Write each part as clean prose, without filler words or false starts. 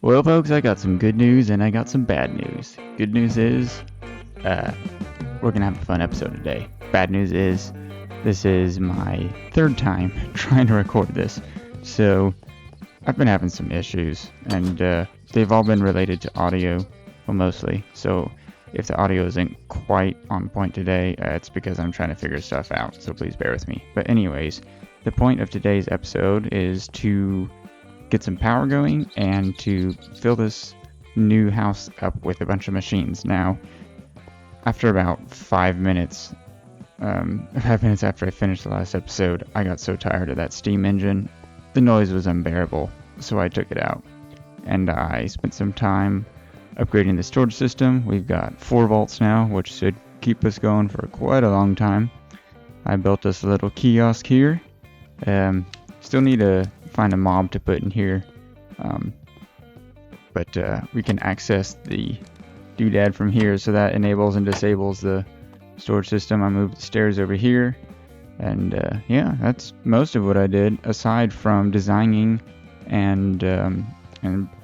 Well, folks, I got some good news and I got some bad news. Good news is, we're gonna have a fun episode today. Bad news is, this is my third time trying to record this, so I've been having some issues, and they've all been related to audio, well, mostly. So if the audio isn't quite on point today, it's because I'm trying to figure stuff out, so please bear with me. But anyways, the point of today's episode is to get some power going and to fill this new house up with a bunch of machines. Now, after about 5 minutes, 5 minutes after I finished the last episode, I got so tired of that steam engine. The noise was unbearable, so I took it out. And I spent some time upgrading the storage system. We've got 4 volts now, which should keep us going for quite a long time. I built us a little kiosk here. Still need to find a mob to put in here, but we can access the doodad from here, so that enables and disables the storage system. I moved the stairs over here, and yeah, that's most of what I did, aside from designing and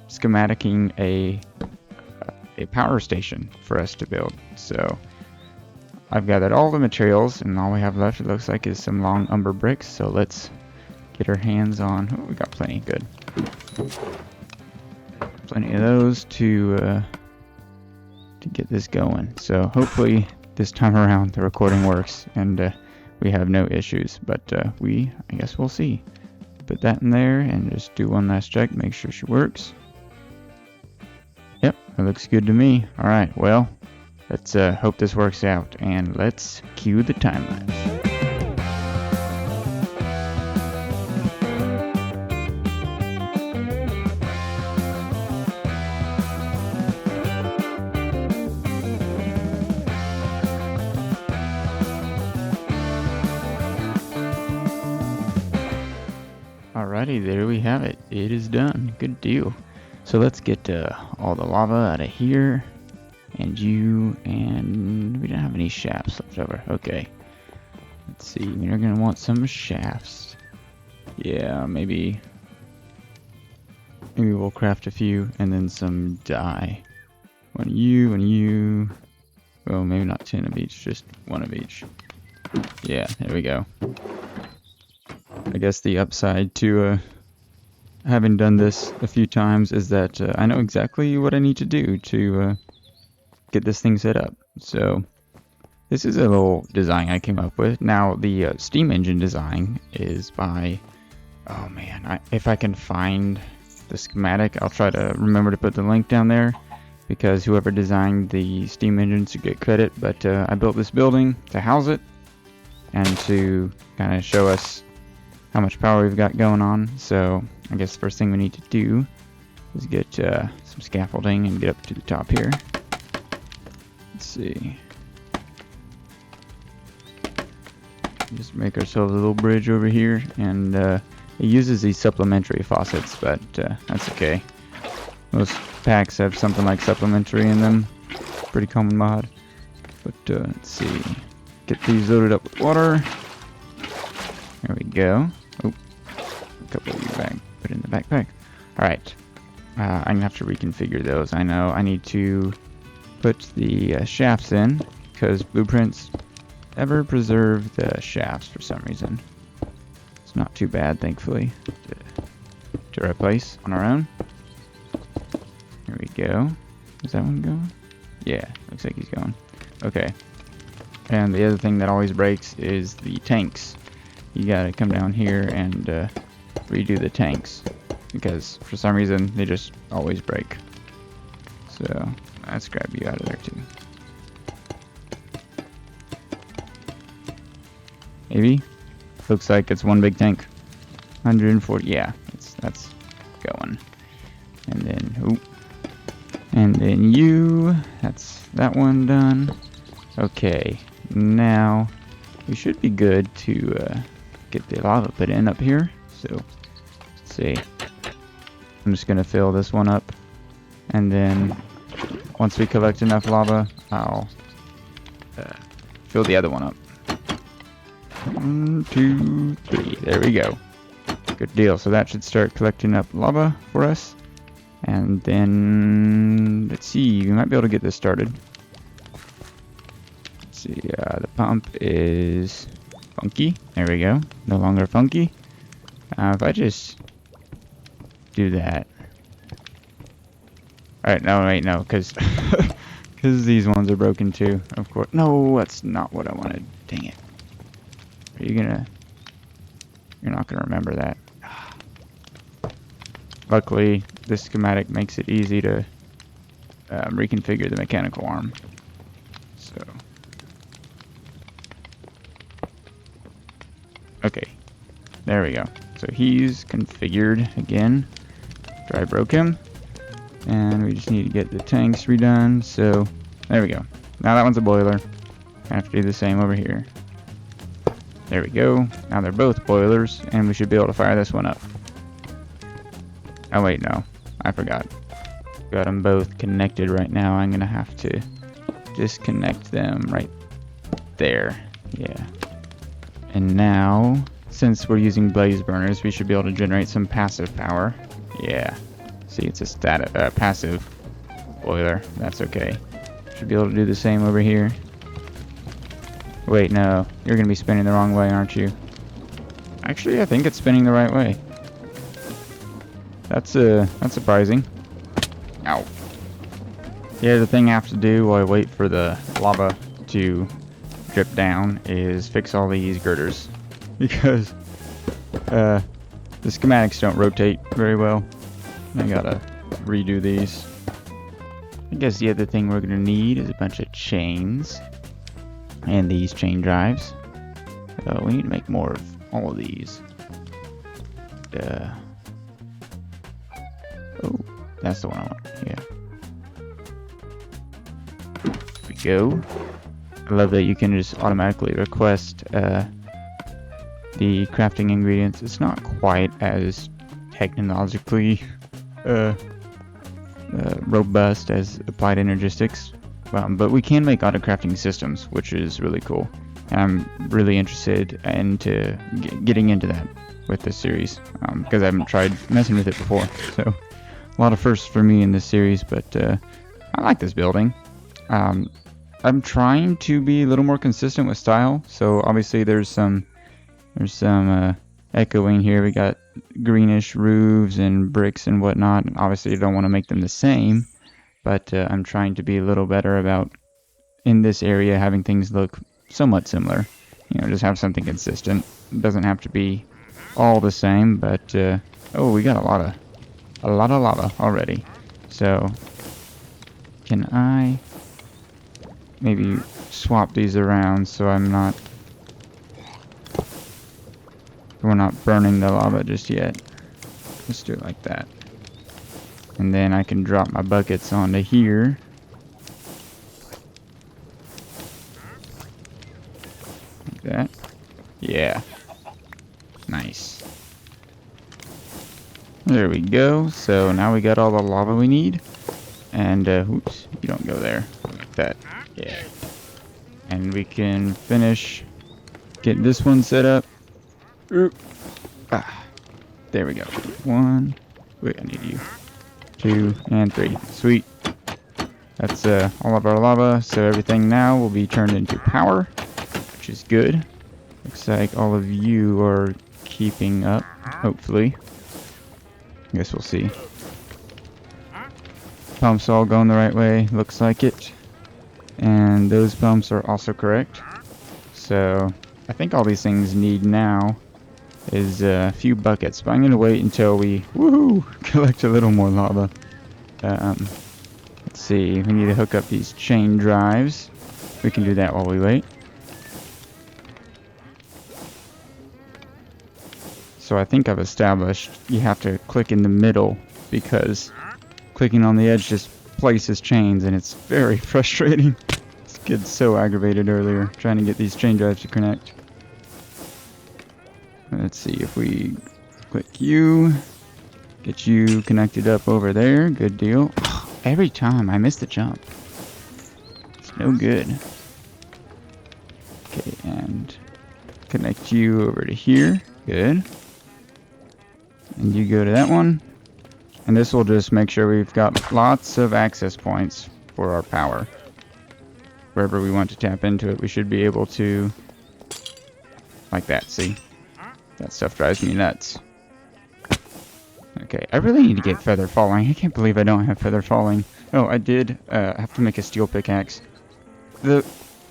schematicking a power station for us to build. So I've gathered all the materials, and all we have left, it looks like, is some long umber bricks. So let's get our hands on. Oh, we got plenty. Good. Plenty of those to get this going. So hopefully this time around the recording works and we have no issues. But I guess we'll see. Put that in there and just do one last check. Make sure she works. Yep, that looks good to me. All right. Well, let's hope this works out, and let's cue the time lapse. Alrighty, there we have it. It is done. Good deal. So let's get all the lava out of here. And we don't have any shafts left over. Okay. Let's see. We're going to want some shafts. Yeah, maybe we'll craft a few, and then some dye. One of you. Well, maybe not 10 of each, just one of each. Yeah, there we go. I guess the upside to having done this a few times is that I know exactly what I need to do to get this thing set up. So this is a little design I came up with. Now the steam engine design is by, oh man, if I can find the schematic, I'll try to remember to put the link down there, because whoever designed the steam engine should get credit. But I built this building to house it and to kind of show us how much power we've got going on. So I guess the first thing we need to do is get some scaffolding and get up to the top here. Let's see. Just make ourselves a little bridge over here, and it uses these supplementary faucets, but that's okay. Most packs have something like supplementary in them. Pretty common mod. But let's see. Get these loaded up with water. There we go. Oh, a couple of you back. Put in the backpack. Alright. I'm going to have to reconfigure those. I know I need to put the shafts in, because Blueprints never preserve the shafts for some reason. It's not too bad, thankfully, to replace on our own. Here we go. Is that one going? Yeah, looks like he's going. Okay. And the other thing that always breaks is the tanks. You gotta come down here and redo the tanks, because for some reason they just always break. So let's grab you out of there too. Maybe? Looks like it's one big tank. 140. Yeah, that's going. And then that's that one done. Okay, now we should be good to get the lava put in up here. So let's see. I'm just gonna fill this one up, and then once we collect enough lava, I'll fill the other one up. 1, 2, 3. There we go. Good deal. So that should start collecting up lava for us. And then, let's see, we might be able to get this started. Let's see, the pump is funky. There we go. No longer funky. If I just do that. Alright, no, wait, no, because these ones are broken too, of course. No, that's not what I wanted. Dang it. Are you gonna... You're not gonna remember that. Luckily, this schematic makes it easy to reconfigure the mechanical arm. So... Okay. There we go. So he's configured again. After I broke him. And we just need to get the tanks redone. So, there we go. Now that one's a boiler. I have to do the same over here. There we go. Now they're both boilers, and we should be able to fire this one up. Oh wait, no. I forgot. Got them both connected right now. I'm gonna have to disconnect them right there. Yeah. And now, since we're using blaze burners, we should be able to generate some passive power. Yeah. See, it's a passive boiler. That's okay. Should be able to do the same over here. Wait, no. You're gonna be spinning the wrong way, aren't you? Actually, I think it's spinning the right way. That's surprising. Ow. Yeah, the thing I have to do while I wait for the lava to drip down is fix all these girders. Because the schematics don't rotate very well. I gotta redo these. I guess the other thing we're gonna need is a bunch of chains. And these chain drives. We need to make more of all of these. Oh, that's the one I want. Yeah. There we go. I love that you can just automatically request the crafting ingredients. It's not quite as technologically robust as Applied Energistics, but we can make auto crafting systems, which is really cool. And I'm really interested into getting into that with this series because I haven't tried messing with it before. So a lot of firsts for me in this series, but I like this building. I'm trying to be a little more consistent with style. So obviously there's some echoing here. We got greenish roofs and bricks and whatnot. Obviously you don't want to make them the same, but I'm trying to be a little better about in this area having things look somewhat similar. You know, just have something consistent. It doesn't have to be all the same, but oh, we got a lot of lava already. So can I maybe swap these around so we're not burning the lava just yet. Let's do it like that. And then I can drop my buckets onto here. Like that. Yeah. Nice. There we go. So now we got all the lava we need. And, oops, you don't go there. Like that. Yeah. And we can finish getting this one set up. Oop. Ah. There we go. 1. Wait, I need you. 2 and 3. Sweet. That's all of our lava. So everything now will be turned into power, which is good. Looks like all of you are keeping up, hopefully. I guess we'll see. Pumps all going the right way, looks like it. And those pumps are also correct. So I think all these things need now is a few buckets, but I'm going to wait until we collect a little more lava. Let's see, we need to hook up these chain drives. We can do that while we wait. So I think I've established you have to click in the middle because clicking on the edge just places chains and it's very frustrating. This kid's so aggravated earlier trying to get these chain drives to connect. Let's see if we click you, get you connected up over there. Good deal. Every time I miss the jump. It's no good. Okay, and connect you over to here. Good. And you go to that one. And this will just make sure we've got lots of access points for our power. Wherever we want to tap into it, we should be able to... Like that, see? That stuff drives me nuts. Okay, I really need to get feather falling. I can't believe I don't have feather falling. Oh, I did have to make a steel pickaxe. The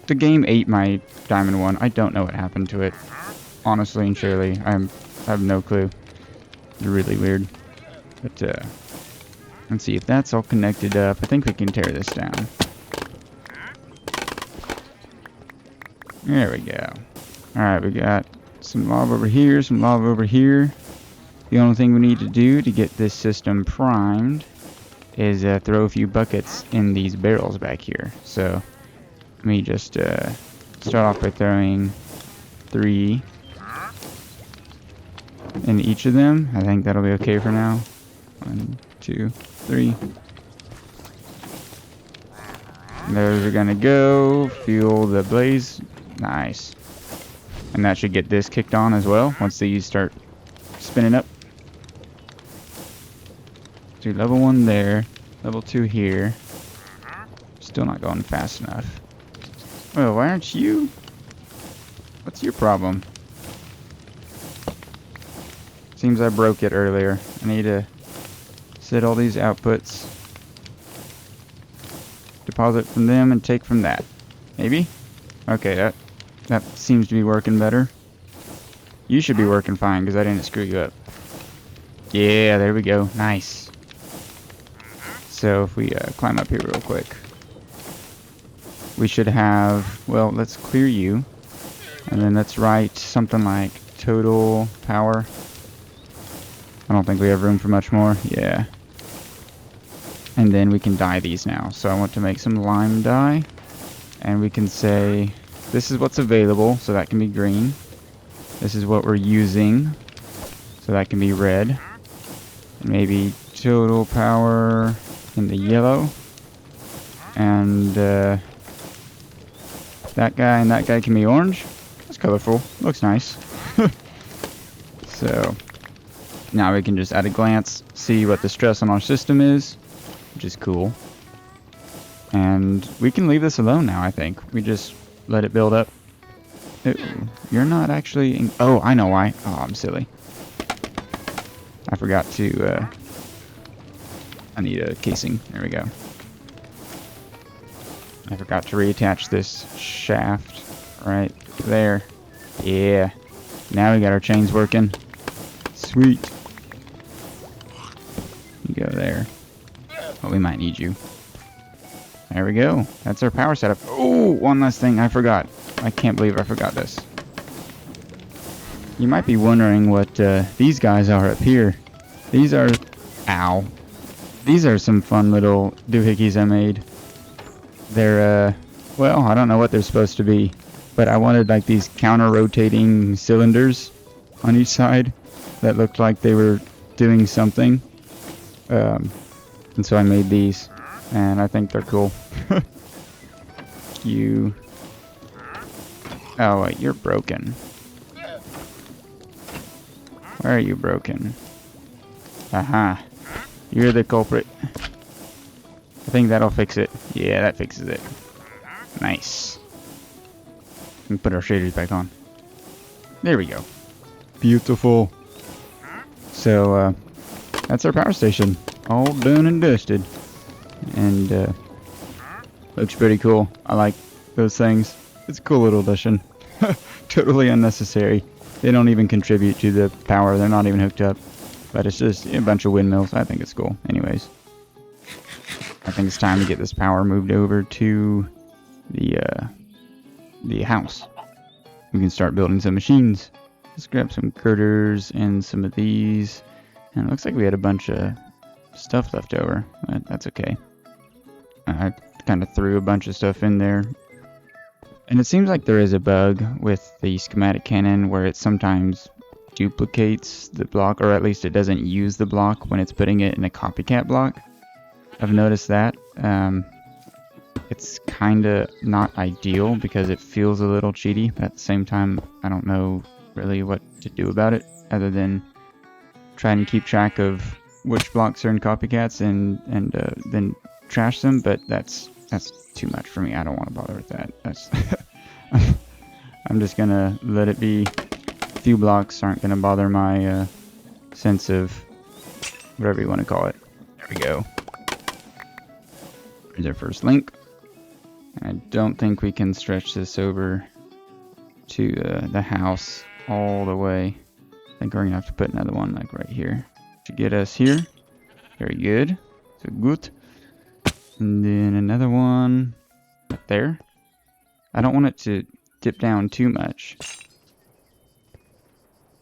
game ate my diamond one. I don't know what happened to it. Honestly and surely, I have no clue. It's really weird. But, let's see if that's all connected up. I think we can tear this down. There we go. Alright, we got some lava over here, some lava over here. The only thing we need to do to get this system primed is throw a few buckets in these barrels back here. So, let me just start off by throwing 3 in each of them. I think that'll be okay for now. 1, 2, 3. And those are gonna go. Fuel the blaze. Nice. And that should get this kicked on as well once these start spinning up. Do level 1 there. Level 2 here. Still not going fast enough. Well, why aren't you? What's your problem? Seems I broke it earlier. I need to set all these outputs. Deposit from them and take from that. Maybe? Okay, that seems to be working better. You should be working fine because I didn't screw you up. Yeah, there we go. Nice. So if we climb up here real quick, we should have, well, let's clear you. And then let's write something like total power. I don't think we have room for much more. Yeah. And then we can dye these now. So I want to make some lime dye. And we can say, this is what's available, so that can be green. This is what we're using, so that can be red. And maybe total power in the yellow. And that guy and that guy can be orange. That's colorful. Looks nice. So now we can just at a glance see what the stress on our system is, which is cool. And we can leave this alone now, I think. We just let it build up. You're not actually... Oh, I know why. Oh, I'm silly. I forgot to... I need a casing. There we go. I forgot to reattach this shaft right there. Yeah. Now we got our chains working. Sweet. You go there. Oh, we might need you. There we go. That's our power setup. Oh, one last thing I forgot. I can't believe I forgot this. You might be wondering what these guys are up here. These are... Ow. These are some fun little doohickeys I made. They're, well, I don't know what they're supposed to be. But I wanted like these counter-rotating cylinders on each side that looked like they were doing something. And so I made these. And I think they're cool. You... Oh, wait, you're broken. Where are you broken? Aha. You're the culprit. I think that'll fix it. Yeah, that fixes it. Nice. We can put our shaders back on. There we go. Beautiful. So, that's our power station. All done and dusted. And, looks pretty cool. I like those things. It's a cool little addition. Totally unnecessary. They don't even contribute to the power. They're not even hooked up. But it's just a bunch of windmills. I think it's cool. Anyways. I think it's time to get this power moved over to the house. We can start building some machines. Let's grab some girders and some of these. And it looks like we had a bunch of stuff left over. But that's okay. I kind of threw a bunch of stuff in there. And it seems like there is a bug with the schematic cannon where it sometimes duplicates the block, or at least it doesn't use the block when it's putting it in a copycat block. I've noticed that. It's kind of not ideal because it feels a little cheaty, but at the same time, I don't know really what to do about it other than try and keep track of which blocks are in copycats and then trash them, but that's too much for me. I don't want to bother with that. That's I'm just gonna let it be. A few blocks aren't gonna bother my sense of whatever you want to call it. There we go. Here's our first link. I don't think we can stretch this over to the house all the way. I think we're gonna have to put another one like right here to get us here. Very good. So good. And then another one right there. I don't want it to dip down too much.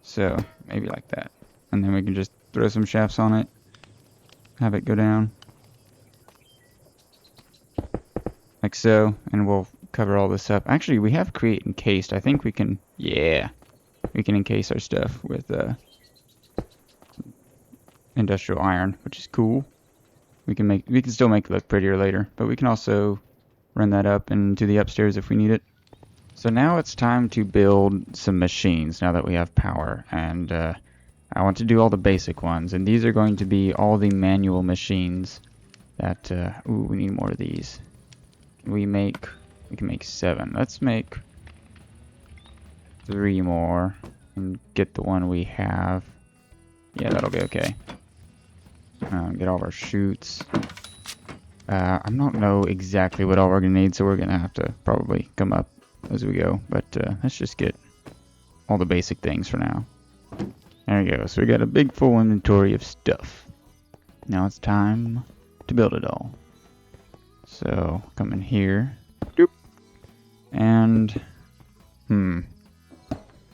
So maybe like that. And then we can just throw some shafts on it. Have it go down. Like so. And we'll cover all this up. Actually, we have create encased. I think we can, yeah. We can encase our stuff with industrial iron, which is cool. We can still make it look prettier later, but we can also run that up into the upstairs if we need it. So now it's time to build some machines now that we have power, and I want to do all the basic ones, and these are going to be all the manual machines that ooh, we need more of these. We can make 7. Let's make 3 more and get the one we have. Yeah, that'll be okay. Get all of our chutes. I don't know exactly what all we're gonna need, so we're gonna have to probably come up as we go. But let's just get all the basic things for now. There we go. So we got a big full inventory of stuff. Now it's time to build it all. So come in here. Doop. And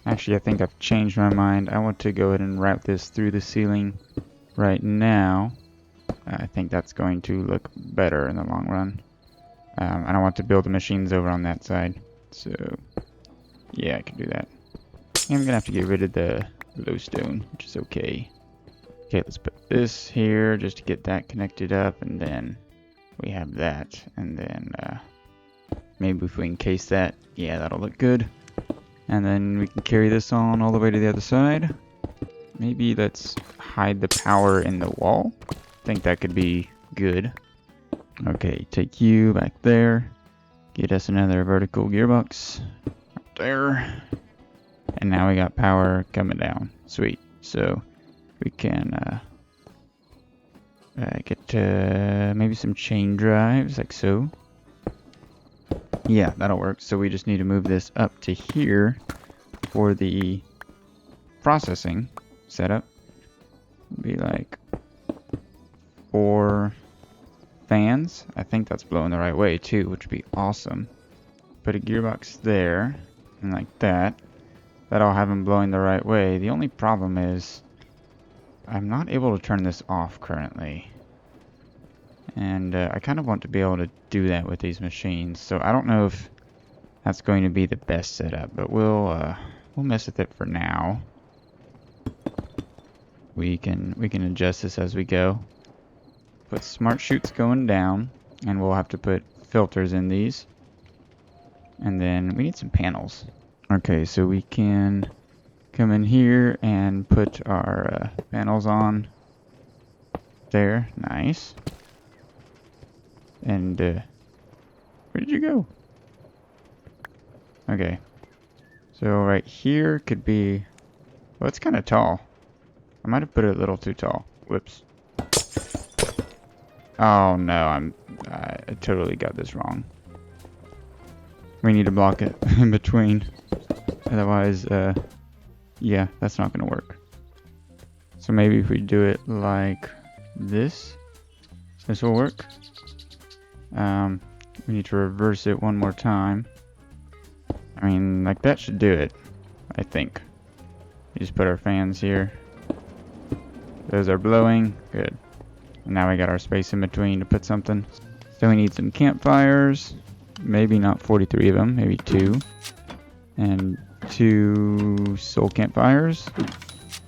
actually, I think I've changed my mind. I want to go ahead and route this through the ceiling right now. I think that's going to look better in the long run. I don't want to build the machines over on that side. So, yeah, I can do that. I'm going to have to get rid of the glowstone, which is okay. Okay, let's put this here just to get that connected up. And then we have that. And then maybe if we encase that, yeah, that'll look good. And then we can carry this on all the way to the other side. Maybe let's hide the power in the wall. I think that could be good. Okay, take you back there. Get us another vertical gearbox. Right there. And now we got power coming down. Sweet. So we can get maybe some chain drives like so. Yeah, that'll work. So we just need to move this up to here for the processing setup. Be like 4 fans. I think that's blowing the right way too, which would be awesome. Put a gearbox there and like that. That'll have them blowing the right way. The only problem is I'm not able to turn this off currently. And I kind of want to be able to do that with these machines. So I don't know if that's going to be the best setup, but we'll mess with it for now. We can adjust this as we go. Put smart chutes going down, and we'll have to put filters in these. And then we need some panels. Okay, so we can come in here and put our panels on there. Nice. And where did you go? Okay. So right here could be, well, it's kind of tall. I might have put it a little too tall. Whoops. Oh no, I totally got this wrong. We need to block it in between. Otherwise, yeah, that's not gonna work. So maybe if we do it like this will work. We need to reverse it one more time. I mean, like that should do it, I think. We just put our fans here. Those are blowing. Good. And now we got our space in between to put something. So we need some campfires. Maybe not 43 of them, maybe 2. And 2 soul campfires.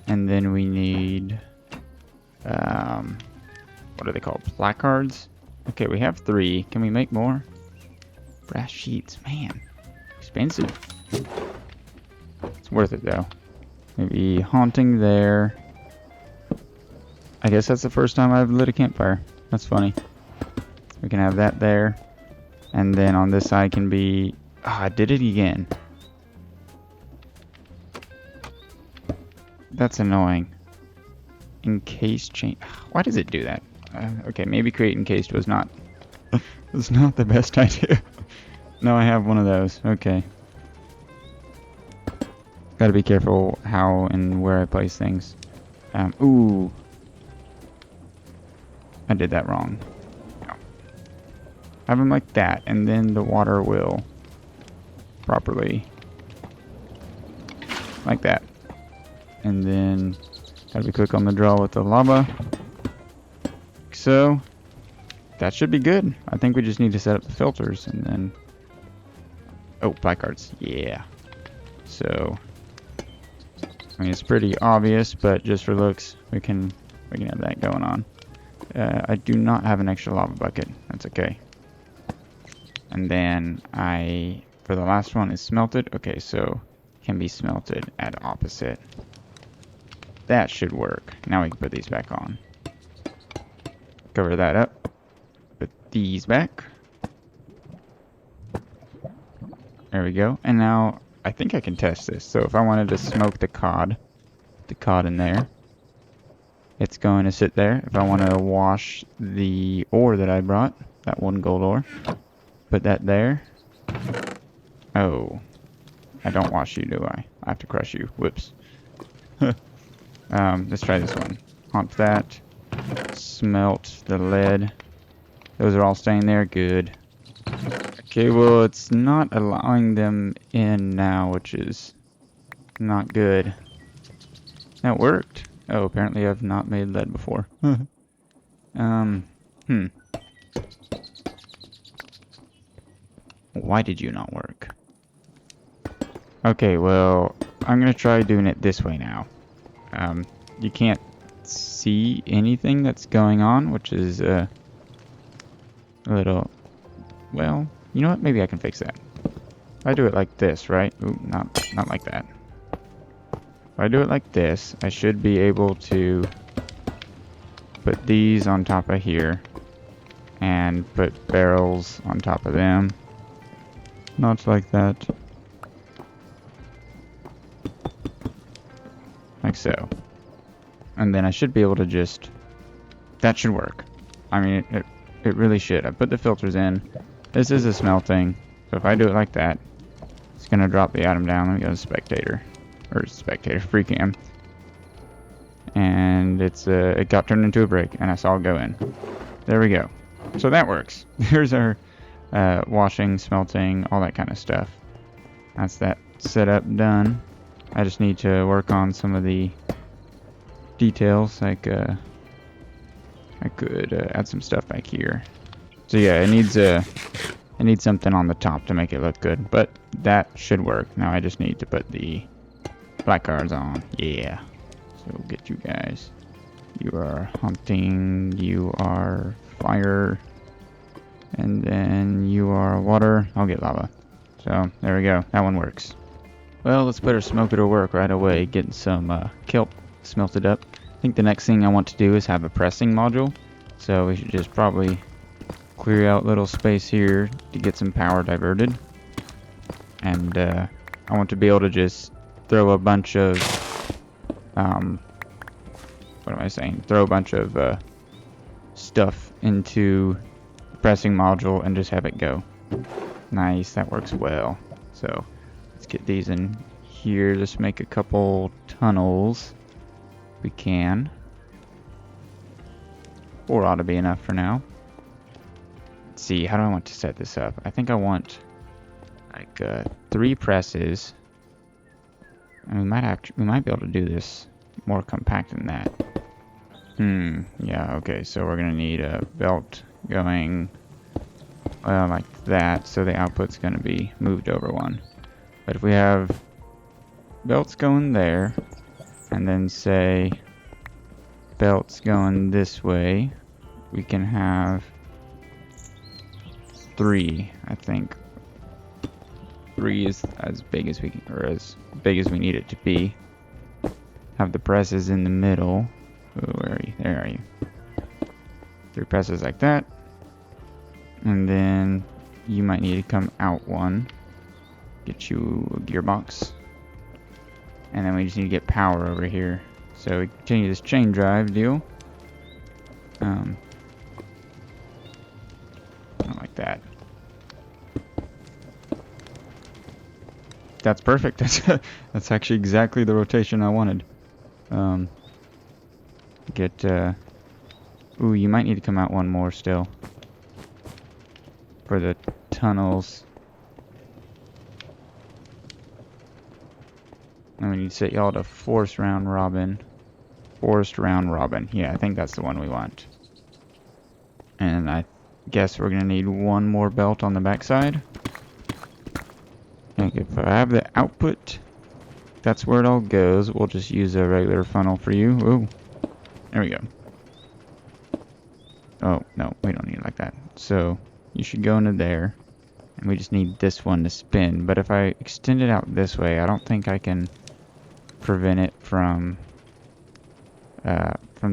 And then we need, what are they called? Placards? Okay, we have 3. Can we make more? Brass sheets, man. Expensive. It's worth it though. Maybe haunting there. I guess that's the first time I've lit a campfire. That's funny. We can have that there. And then on this side can be... Oh, I did it again. That's annoying. Encased chain... Why does it do that? Okay, maybe create encased was not... was not the best idea. No, I have one of those. Okay. Gotta be careful how and where I place things. Ooh. I did that wrong. No. Have them like that, and then the water will properly... like that. And then gotta be quick on the draw with the lava. So that should be good. I think we just need to set up the filters and then... Oh, placards. Yeah. So I mean, it's pretty obvious, but just for looks, we can have that going on. I do not have an extra lava bucket. That's okay. And then for the last one is smelted. Okay, so can be smelted at opposite. That should work. Now we can put these back on. Cover that up. Put these back. There we go. And now I think I can test this. So if I wanted to smoke the cod in there, it's going to sit there. If I want to wash the ore that I brought, that 1 gold ore, put that there. Oh, I don't wash you, do I? I have to crush you. Whoops. Let's try this one. Hump that. Smelt the lead. Those are all staying there. Good. Okay, well, it's not allowing them in now, which is not good. That worked. Oh, apparently I've not made lead before. Why did you not work? Okay, well, I'm gonna try doing it this way now. You can't see anything that's going on, which is a little... Well, you know what? Maybe I can fix that. If I do it like this, right? Ooh, not like that. If I do it like this, I should be able to put these on top of here and put barrels on top of them. Not like that. Like so. And then I should be able to just... That should work. I mean, it really should. I put the filters in. This is a smelting. So if I do it like that, it's going to drop the atom down. Let me go to spectator. Or spectator, free cam. And it got turned into a brick, and I saw it go in. There we go. So that works. There's our washing, smelting, all that kind of stuff. That's that setup done. I just need to work on some of the details, like I could add some stuff back here. So yeah, it needs something on the top to make it look good, but that should work. Now I just need to put the placards on. Yeah. So we'll get you guys. You are hunting, you are fire, and then you are water. I'll get lava. So there we go. That one works. Well, let's put our smoker to work right away, getting some kelp smelted up. I think the next thing I want to do is have a pressing module. So we should just probably clear out little space here to get some power diverted. And I want to be able to just throw a bunch of, what am I saying? Throw a bunch of stuff into the pressing module and just have it go. Nice, that works well. So let's get these in here. Just make a couple tunnels. We can. 4 ought to be enough for now. Let's see, how do I want to set this up? I think I want like 3 presses. And we might be able to do this more compact than that. Yeah, okay, so we're gonna need a belt going like that, so the output's gonna be moved over one. But if we have belts going there, and then say belts going this way, we can have 3, I think. 3 is as big as we can, or as big as we need it to be. Have the presses in the middle, where are you? There are you. 3 presses like that. And then you might need to come out one. Get you a gearbox. And then we just need to get power over here. So we continue this chain drive deal. Not like that. That's perfect. That's actually exactly the rotation I wanted. Ooh, you might need to come out one more still. For the tunnels. And we need to set y'all to Forest Round Robin. Forest Round Robin. Yeah, I think that's the one we want. And I guess we're gonna need one more belt on the backside. And if I have the output, that's where it all goes. We'll just use a regular funnel for you. Ooh. There we go. Oh, no, we don't need it like that. So, you should go into there. And we just need this one to spin. But if I extend it out this way, I don't think I can prevent it from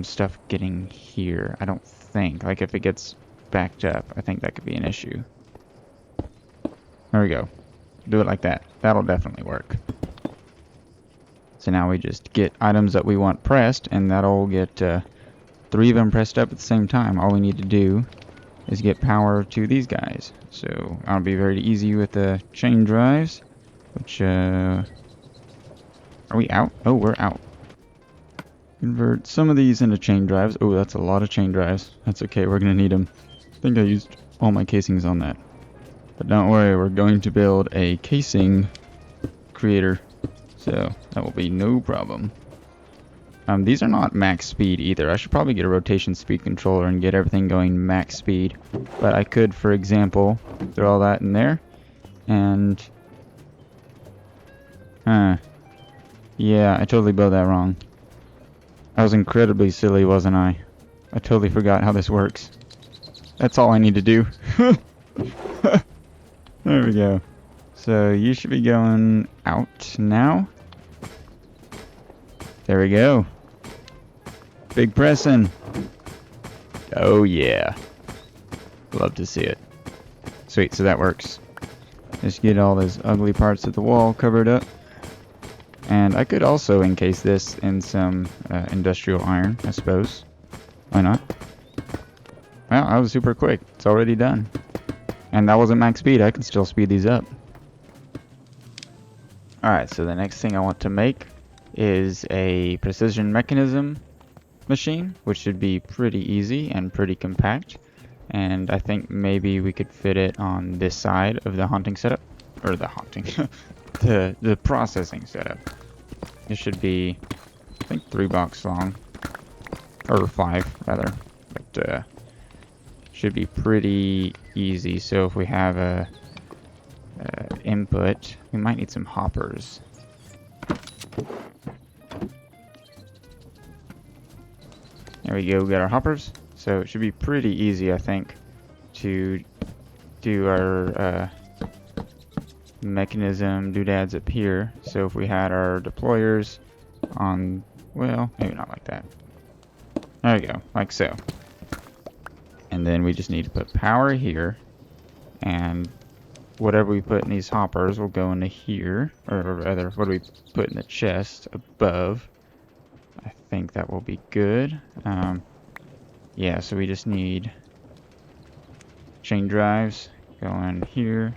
stuff getting here. I don't think. Like, if it gets backed up, I think that could be an issue. There we go. Do it like that. That'll definitely work. So now we just get items that we want pressed, and that'll get 3 of them pressed up at the same time. All we need to do is get power to these guys. So that'll be very easy with the chain drives. Which, are we out? Oh, we're out. Convert some of these into chain drives. Oh, that's a lot of chain drives. That's okay, we're gonna need them. I think I used all my casings on that. But don't worry, we're going to build a casing creator. So that will be no problem. These are not max speed either. I should probably get a rotation speed controller and get everything going max speed. But I could, for example, throw all that in there. And... yeah, I totally built that wrong. I was incredibly silly, wasn't I? I totally forgot how this works. That's all I need to do. There we go. So you should be going out now. There we go. Big pressing. Oh yeah. Love to see it. Sweet, so that works. Just get all those ugly parts of the wall covered up. And I could also encase this in some industrial iron, I suppose. Why not? Well, that was super quick. It's already done. And that wasn't max speed. I can still speed these up. Alright, so the next thing I want to make is a precision mechanism machine, which should be pretty easy and pretty compact. And I think maybe we could fit it on this side of the haunting setup. Or the haunting. the processing setup. It should be, I think, 3 blocks long. Or 5, rather. But, should be pretty easy. So if we have a input, we might need some hoppers. There we go, we got our hoppers. So it should be pretty easy, I think, to do our mechanism doodads up here. So if we had our deployers on, well, maybe not like that. There we go, like so. And then we just need to put power here, and whatever we put in these hoppers will go into here, or rather, what do we put in the chest above? I think that will be good. Yeah, so we just need chain drives going here,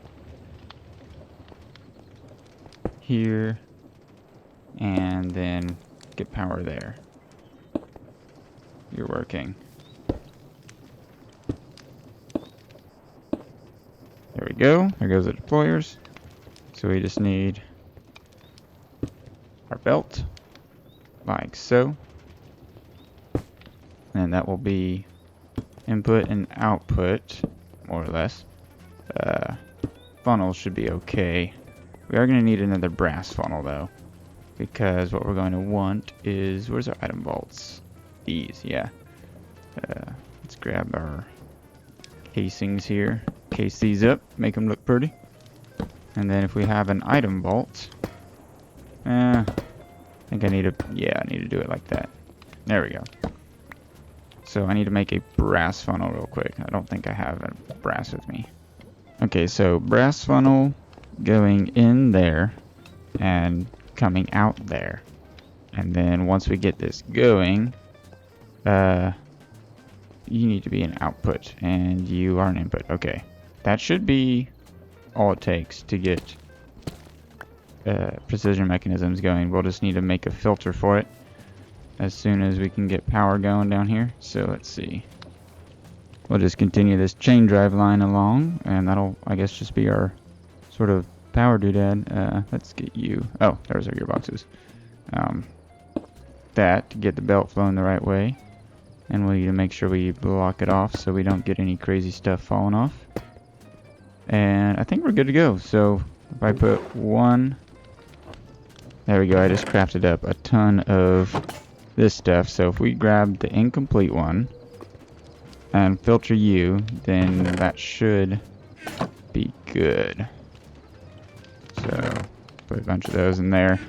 here, and then get power there. You're working. There we go. There goes the deployers. So we just need our belt, like so. And that will be input and output, more or less. Funnel should be okay. We are going to need another brass funnel, though. Because what we're going to want is... Where's our item vaults? These, yeah. Let's grab our casings here. Case these up, make them look pretty. And then if we have an item vault... I think I need to... Yeah, I need to do it like that. There we go. So I need to make a brass funnel real quick. I don't think I have a brass with me. Okay, so brass funnel going in there and coming out there. And then once we get this going, you need to be an output and you are an input. Okay, that should be all it takes to get precision mechanisms going. We'll just need to make a filter for it as soon as we can get power going down here. So let's see. We'll just continue this chain drive line along, and that'll, I guess, just be our sort of power doodad. Let's get you. Oh, there's our gearboxes. That to get the belt flowing the right way, and we need to make sure we block it off so we don't get any crazy stuff falling off. And I think we're good to go. So if I put one, there we go. I just crafted up a ton of this stuff. So if we grab the incomplete one and filter you, then that should be good. So put a bunch of those in there,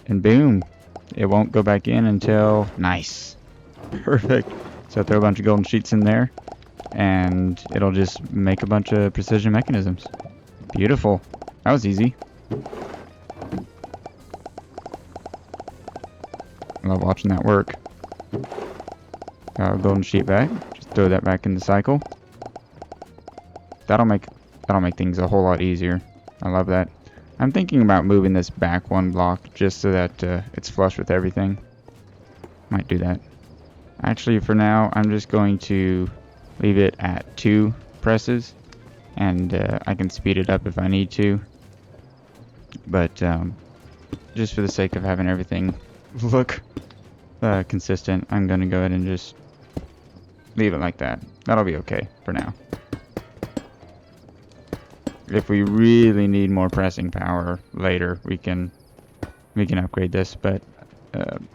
and boom, it won't go back in until nice. Perfect. So throw a bunch of golden sheets in there and it'll just make a bunch of precision mechanisms. Beautiful. That was easy. I love watching that work. Golden sheet back. Just throw that back in the cycle. That'll make things a whole lot easier. I love that. I'm thinking about moving this back one block just so that it's flush with everything. Might do that. Actually, for now, I'm just going to leave it at 2 presses, and I can speed it up if I need to. But just for the sake of having everything look consistent, I'm going to go ahead and just leave it like that. That'll be okay for now. If we really need more pressing power later, we can upgrade this, but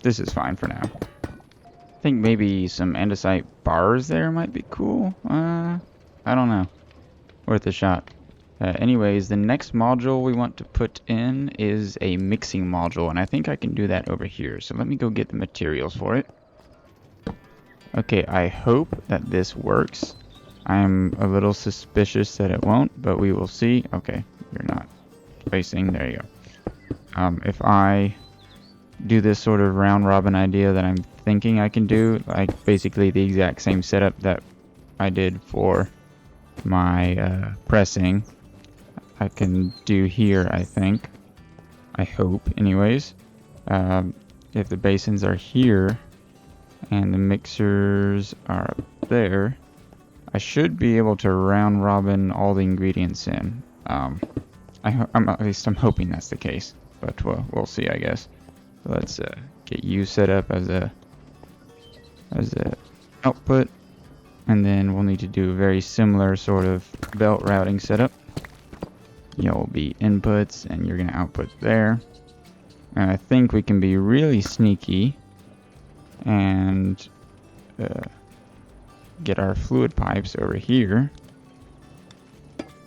this is fine for now. I think maybe some andesite bars there might be cool. I don't know. Worth a shot. Anyways, the next module we want to put in is a mixing module, and I think I can do that over here. So let me go get the materials for it. Okay, I hope that this works. I'm a little suspicious that it won't, but we will see. Okay, you're not facing. There you go. If I do this sort of round robin idea that I'm thinking I can do, like basically the exact same setup that I did for my pressing, I can do here, I think. I hope, anyways. If the basins are here and the mixers are up there, I should be able to round robin all the ingredients in. At least I'm hoping that's the case, but we'll see, I guess. So let's get you set up as a output, and then we'll need to do a very similar sort of belt routing setup. You'll be inputs, and you're gonna output there. And I think we can be really sneaky and get our fluid pipes over here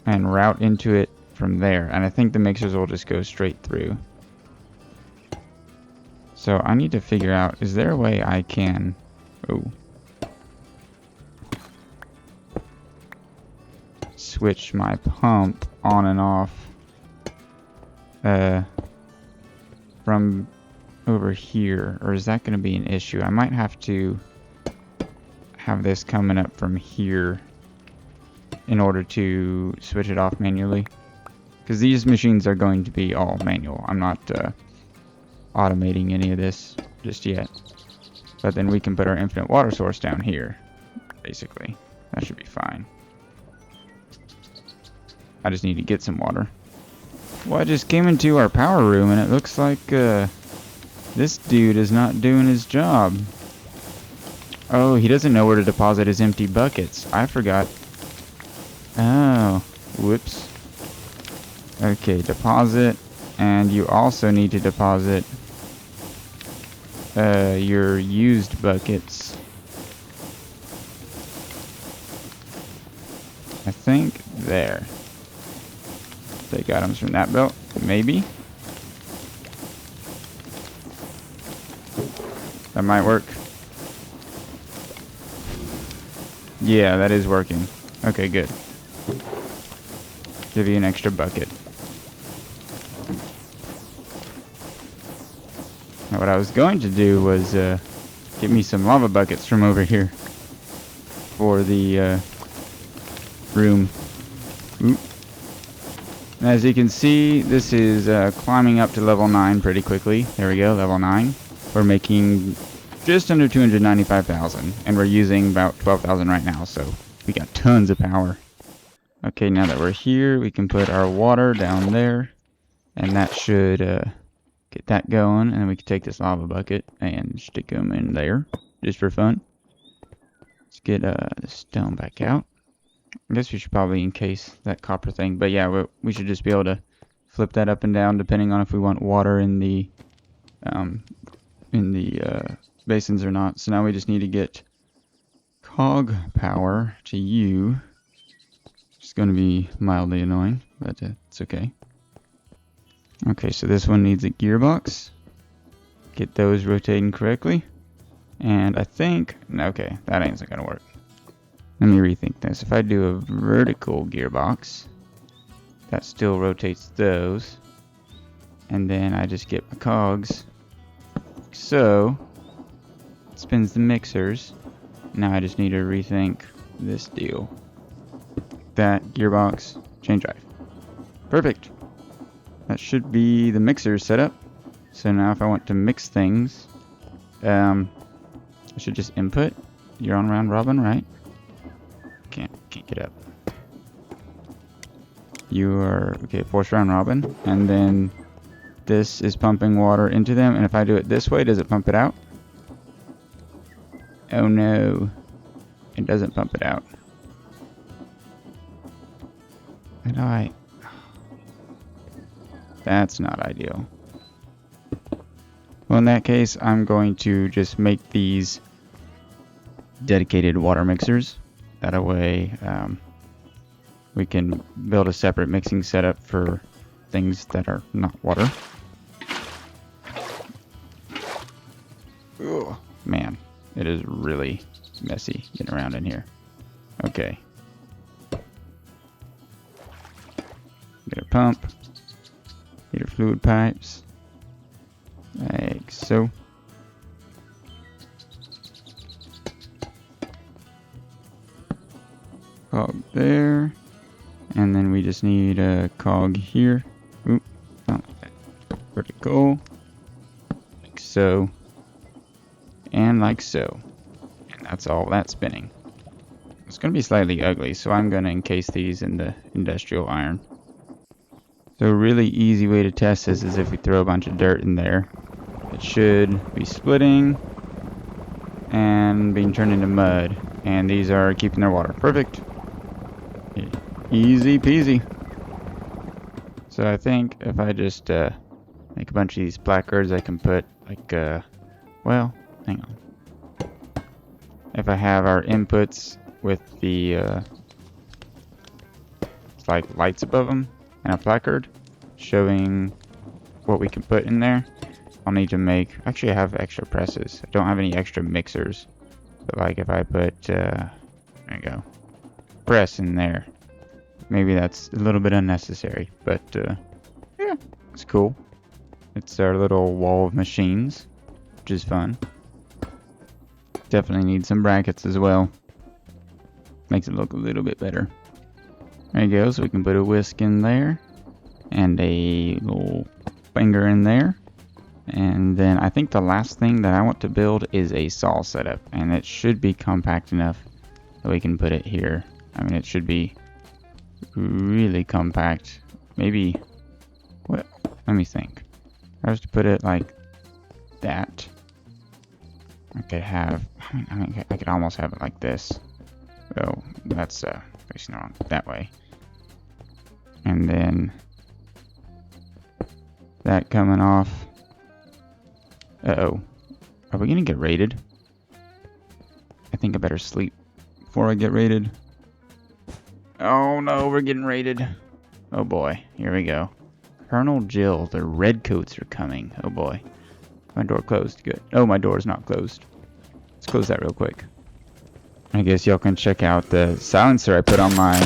and route into it from there, and I think the mixers will just go straight through. So I need to figure out, is there a way I can switch my pump on and off from over here, or is that going to be an issue? I might have to have this coming up from here in order to switch it off manually, because these machines are going to be all manual. I'm not automating any of this just yet, but then we can put our infinite water source down here. Basically, that should be fine. I just need to get some water. Well, I just came into our power room and it looks like this dude is not doing his job. Oh, he doesn't know where to deposit his empty buckets. I forgot. Oh, whoops. Okay, deposit. And you also need to deposit your used buckets. I think there. Take items from that belt, maybe. That might work. Yeah, that is working. Okay, good. Give you an extra bucket. Now, what I was going to do was get me some lava buckets from over here for the room. Oop. As you can see, this is climbing up to level 9 pretty quickly. There we go, level 9. We're making just under 295,000, and we're using about 12,000 right now, so we got tons of power. Okay, now that we're here, we can put our water down there, and that should get that going, and then we can take this lava bucket and stick them in there, just for fun. Let's get the stone back out. I guess we should probably encase that copper thing, but yeah, we should just be able to flip that up and down depending on if we want water in the basins or not. So now we just need to get cog power to you. It's going to be mildly annoying, but it's okay. Okay, so this one needs a gearbox. Get those rotating correctly. And I think, okay, that ain't going to work. Let me rethink this. If I do a vertical gearbox, that still rotates those. And then I just get my cogs. So, it spins the mixers. Now I just need to rethink this deal. That gearbox, chain drive. Perfect. That should be the mixer setup. So now if I want to mix things, I should just input. You're on round robin, right? Can't get up. You are, okay, force round robin. And then this is pumping water into them. And if I do it this way, does it pump it out? Oh no. It doesn't pump it out. And that's not ideal. Well, in that case, I'm going to just make these dedicated water mixers. That way, we can build a separate mixing setup for things that are not water. Ugh, man, it is really messy getting around in here. Okay. Get a pump. Get your fluid pipes. Like so. Cog there. And then we just need a cog here. Oop, not like that. Vertical. Like so. And like so. And that's all that's spinning. It's going to be slightly ugly, so I'm going to encase these in the industrial iron. So a really easy way to test this is if we throw a bunch of dirt in there. It should be splitting and being turned into mud. And these are keeping their water. Perfect. Easy peasy. So I think if I just make a bunch of these placards, I can put like, well, hang on. If I have our inputs with the it's like lights above them and a placard showing what we can put in there, I'll need to make, actually I have extra presses. I don't have any extra mixers, but like if I put there you go, press in there, maybe that's a little bit unnecessary, but yeah, it's cool. It's our little wall of machines, which is fun. Definitely need some brackets as well. Makes it look a little bit better. There you go, so we can put a whisk in there and a little finger in there. And then I think the last thing that I want to build is a saw setup, and it should be compact enough that we can put it here. I mean, it should be really compact. Maybe, what? Let me think. If I was to put it like that, I could have, I mean, I could almost have it like this. So that's facing wrong that way. And then that coming off. Uh-oh. Are we gonna get raided? I think I better sleep before I get raided. Oh no, we're getting raided. Oh boy, here we go. Colonel Jill, the redcoats are coming. Oh boy. my door closed? Good. Oh, my door is not closed. Let's close that real quick. I guess y'all can check out the silencer I put on my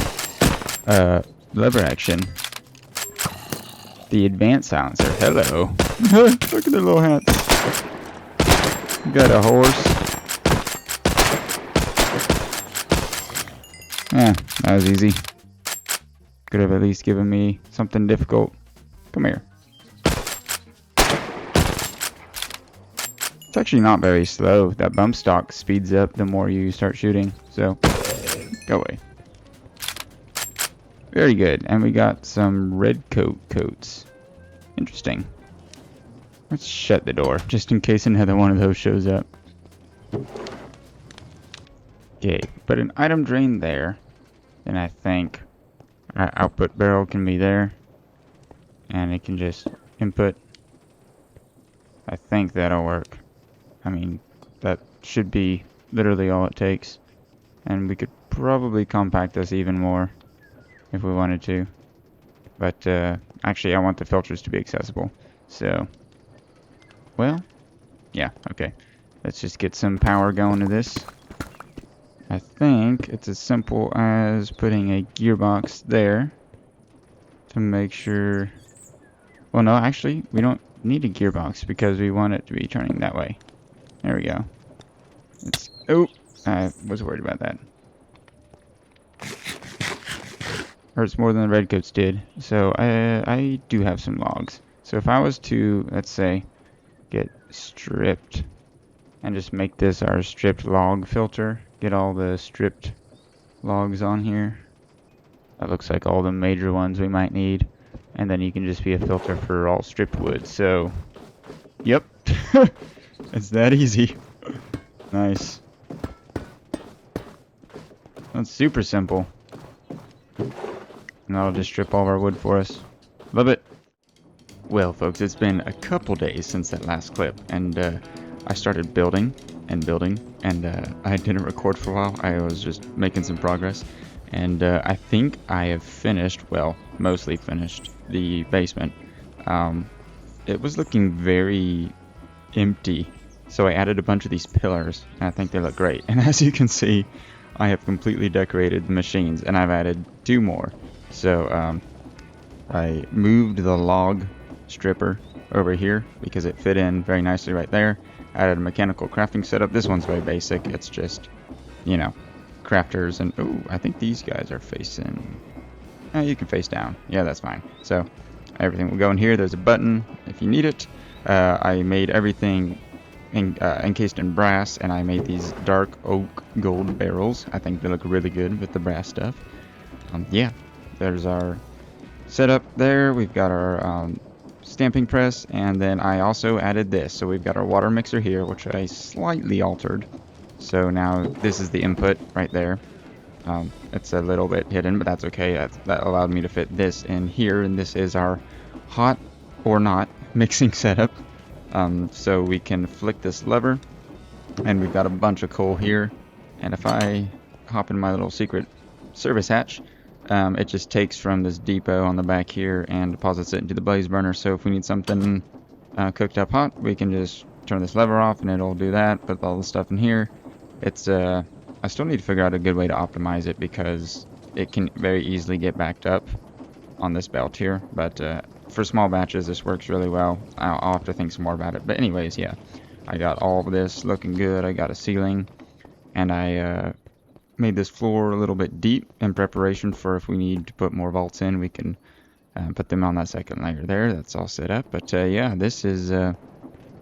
lever action. The advanced silencer. Hello. Look at their little hats. Got a horse. That was easy. Could have at least given me something difficult. Come here. It's actually not very slow. That bump stock speeds up the more you start shooting. So, go away. Very good. And we got some red coats. Interesting. Let's shut the door, just in case another one of those shows up. Okay, put an item drain there. Then I think our output barrel can be there. And it can just input. I think that'll work. I mean, that should be literally all it takes. And we could probably compact this even more if we wanted to. But actually, I want the filters to be accessible. So, well, yeah, okay. Let's just get some power going to this. I think it's as simple as putting a gearbox there to make sure... Well, no, actually, we don't need a gearbox because we want it to be turning that way. There we go. Oh, I was worried about that. Hurts more than the redcoats did. So I do have some logs. So if I was to, let's say, get stripped and just make this our stripped log filter, get all the stripped logs on here. That looks like all the major ones we might need. And then you can just be a filter for all stripped wood. So, yep. It's that easy. Nice. That's super simple. And that'll just strip all of our wood for us. Love it. Well, folks, it's been a couple days since that last clip, and I started building, and I didn't record for a while. I was just making some progress, and I think I have finished, well, mostly finished, the basement. It was looking very empty, so I added a bunch of these pillars, and I think they look great. And as you can see, I have completely decorated the machines, and I've added 2 more. So I moved the log stripper over here because it fit in very nicely right there. Added a mechanical crafting setup. This one's very basic. It's just, you know, crafters and... Oh, I think these guys are facing... you can face down. Yeah, that's fine. So everything will go in here. There's a button if you need it. I made everything encased in brass, and I made these dark oak gold barrels. I think they look really good with the brass stuff. Yeah, there's our setup there. We've got our stamping press, and then I also added this. So we've got our water mixer here, which I slightly altered. So now this is the input right there. It's a little bit hidden, but that's okay. That allowed me to fit this in here, and this is our hot or not mixing setup. So we can flick this lever, and we've got a bunch of coal here. And if I hop in my little secret service hatch, it just takes from this depot on the back here and deposits it into the blaze burner. So if we need something cooked up hot, we can just turn this lever off and it'll do that. Put all the stuff in here. It's I still need to figure out a good way to optimize it because it can very easily get backed up on this belt here. But for small batches, this works really well. I'll have to think some more about it. But anyways, yeah, I got all of this looking good. I got a ceiling, and I made this floor a little bit deep in preparation for if we need to put more vaults in, we can put them on that second layer there. That's all set up. But yeah, this is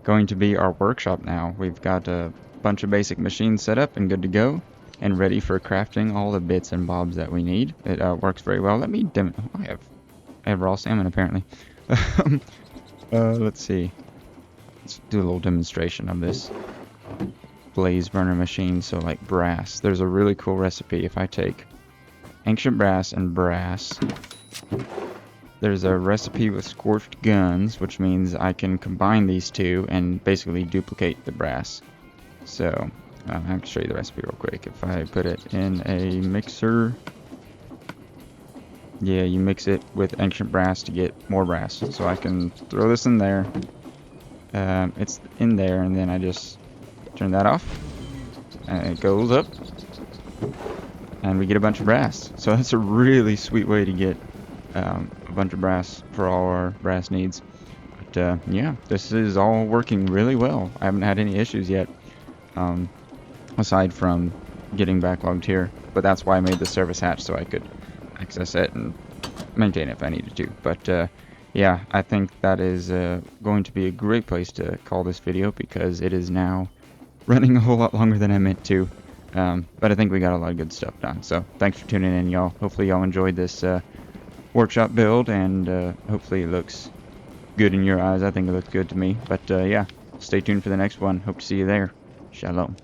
going to be our workshop now. We've got a bunch of basic machines set up and good to go and ready for crafting all the bits and bobs that we need. It works very well. Let me I have raw salmon apparently. Let's see. Let's do a little demonstration of this blaze burner machine. So like brass, there's a really cool recipe. If I take ancient brass and brass, there's a recipe with scorched guns, which means I can combine these two and basically duplicate the brass. So I can show you the recipe real quick. If I put it in a mixer, yeah, you mix it with ancient brass to get more brass. So I can throw this in there, it's in there, and then I just turn that off, and it goes up, and we get a bunch of brass. So that's a really sweet way to get a bunch of brass for all our brass needs. But yeah, this is all working really well. I haven't had any issues yet, aside from getting backlogged here. But that's why I made the service hatch, so I could access it and maintain it if I needed to. But yeah, I think that is going to be a great place to call this video, because it is now running a whole lot longer than I meant to. But I think we got a lot of good stuff done. So thanks for tuning in, y'all. Hopefully y'all enjoyed this workshop build, and hopefully it looks good in your eyes. I think it looks good to me. But yeah, stay tuned for the next one. Hope to see you there. Shalom.